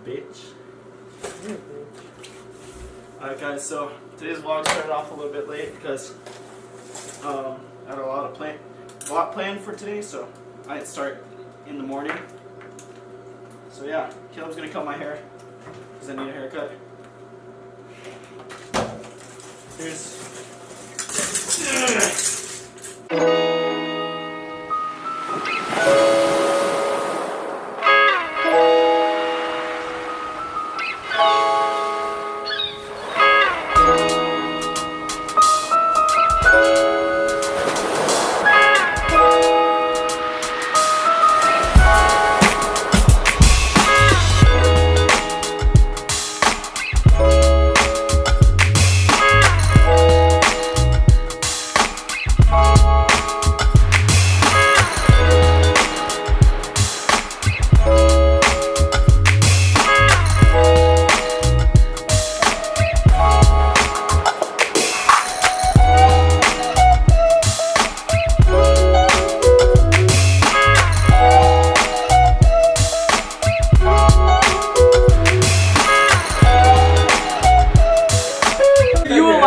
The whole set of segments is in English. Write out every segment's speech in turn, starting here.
bitch. Alright guys, so today's vlog started off a little bit late because I had a lot planned for today, so I had to start in the morning. So yeah, Caleb's gonna cut my hair because I need a haircut. Here's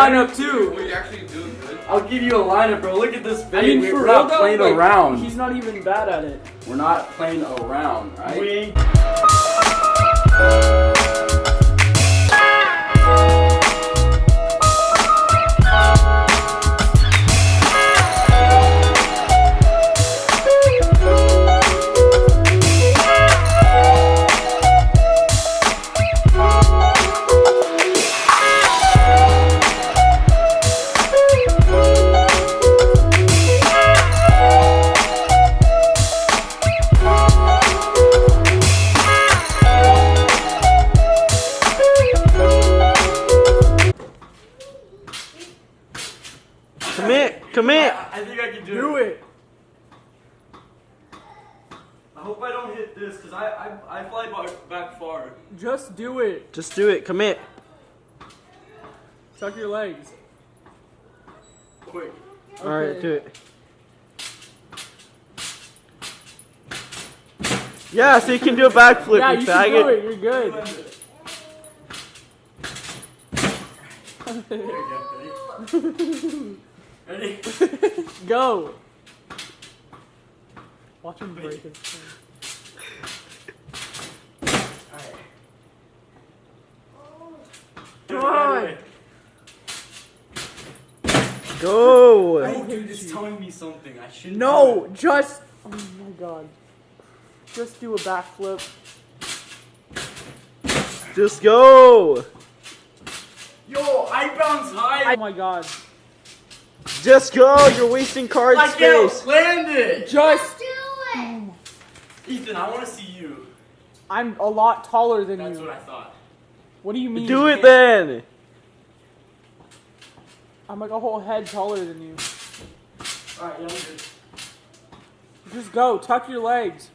lineup too. What are you actually doing good? I'll give you a lineup, bro. Look at this video. I mean, we're not playing around. He's not even bad at it. We're not playing around, right? we ain't. Commit! I think I can Do it. I hope I don't hit this because I fly back far. Just do it. Just do it, commit. Tuck your legs. Quick. Alright, do it. Yeah, so you can do a backflip, Yeah, you you can do faggot. it. You're good. There you go. Ready? Go. Watch him break his thing. Alright. Come on. Go! Oh, dude, it's telling me something. I shouldn't. No, just. Oh my god. Just do a backflip. Just go! Yo, I bounce high. Oh my god. Just go! You're wasting card I space! can't land it. Just. Ethan, I want to see you. I'm a lot taller than That's you. what I thought. What do you mean? Do it then! I'm like a whole head taller than you. Alright, yeah, I'm good. Just go. Tuck your legs.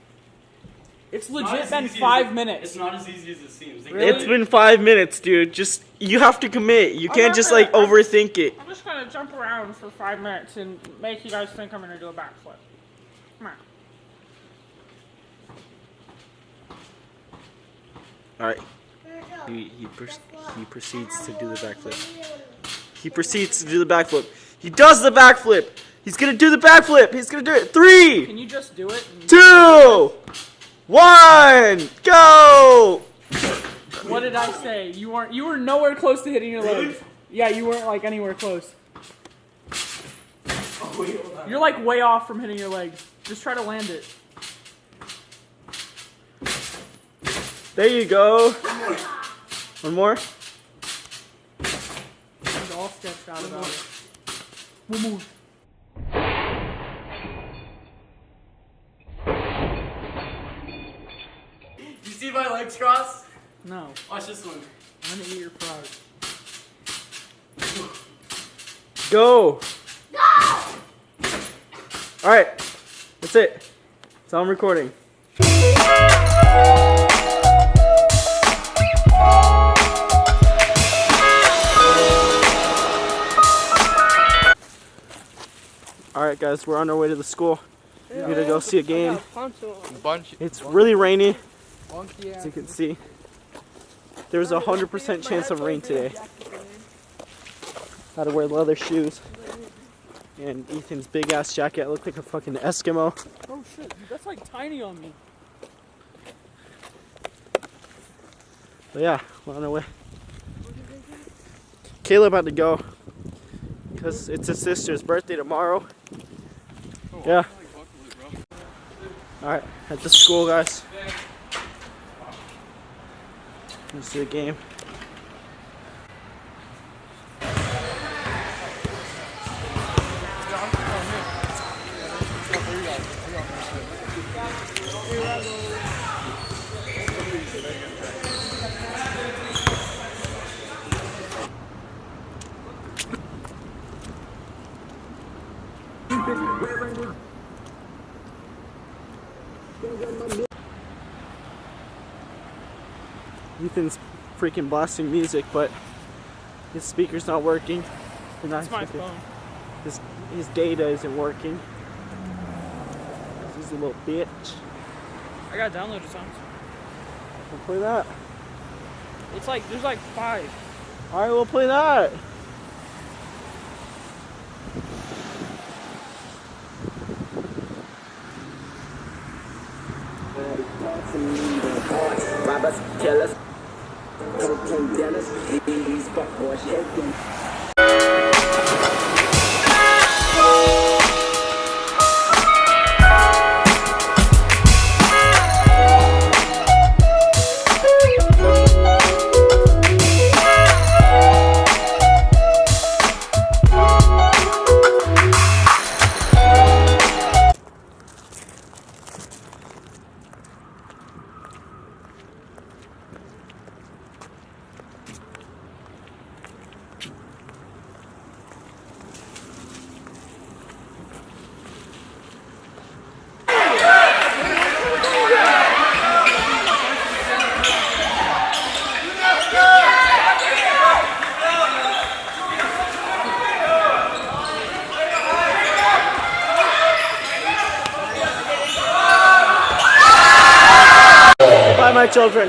It's Not legit as been easy as 5 it- minutes. It's not as easy as it seems. Really? It's been 5 minutes, dude. Just, you have to commit. You I'm can't not just, gonna- like, overthink it. I'm just gonna jump around for 5 minutes and make you guys think I'm gonna do a backflip. Come on. Alright. He proceeds to do the backflip. He proceeds to do the backflip. He does the backflip! He's gonna do the backflip! He's gonna do it! 3, Can you just do it? 2, 1, go! What did I say? You were nowhere close to hitting your legs. Yeah, you weren't like anywhere close. Oh, wait, hold on. You're like way off from hitting your legs. Just try to land it. There you go. One more. He's all sketched out about it. One more. You see my legs cross? No, Watch this one. I'm gonna eat your frog. Go. Alright. That's it. That's all I'm recording. Alright guys, we're on our way to the school. We're gonna go see a game. It's really rainy, as you can see. there's a 100% chance of rain today. Had to wear leather shoes. And Ethan's big ass jacket looked like a fucking Eskimo. Oh shit, dude, that's like tiny on me. But yeah, we're on our way. Caleb had to go because it's his sister's birthday tomorrow. Yeah. Alright, at the school, guys. Let's see the game. Ethan's freaking blasting music, but his speaker's not working. It's my phone. His data isn't working. He's a little bitch. I got downloaded songs. We'll play that. It's like, there's like 5. Alright, we'll play that. Robbers, killers, cocaine dealers, these fuckboys shaking. Bye, my children.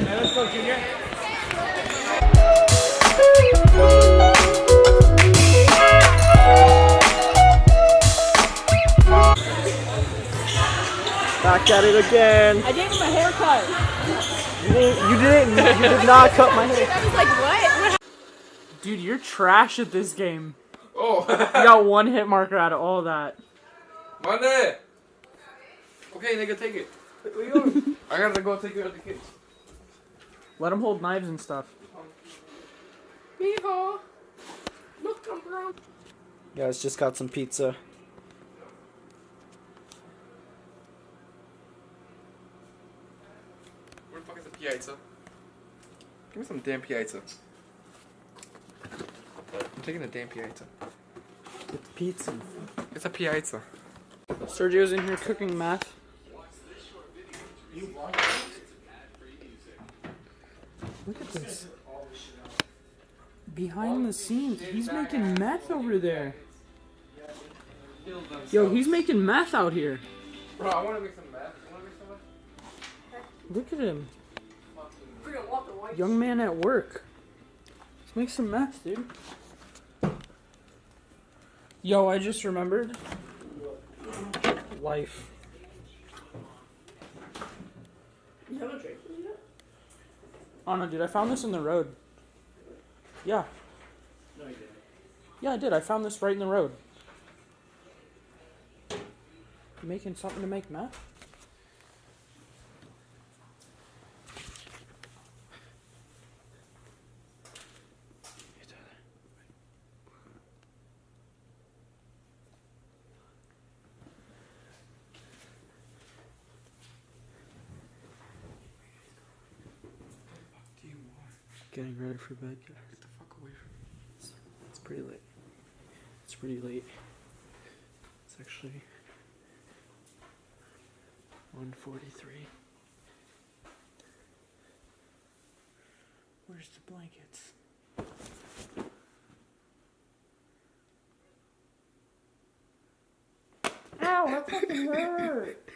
Let's go, Junior. Back at it again. I gave him a haircut. You did not cut my hair. I was like, what? Dude, you're trash at this game. Oh, You got 1 hit marker out of all that. Monday. Okay, nigga, take it. Where you going? I gotta go take care of the kids. Let him hold knives and stuff. Mijo. Look, I'm brown. Guys, just got some pizza. Where the fuck is the pizza? Give me some damn pizza. I'm taking the damn pizza. It's pizza. It's a pizza. Sergio's in here cooking meth. Look at this. Behind the scenes, he's making meth over there. Yo, he's making meth out here. Bro, I wanna make some meth. You wanna make some meth? Look at him. Young man at work. Let's make some meth, dude. Yo, I just remembered. Life. You haven't drank it yet? Oh no, dude, I found this in the road. Yeah. No, you didn't. Yeah, I did. I found this right in the road. You making something to make meth? Getting ready for bed, guys. Get the fuck away from me. It's pretty late. It's pretty late. It's actually 1:43. Where's the blankets? Ow, that fucking hurt.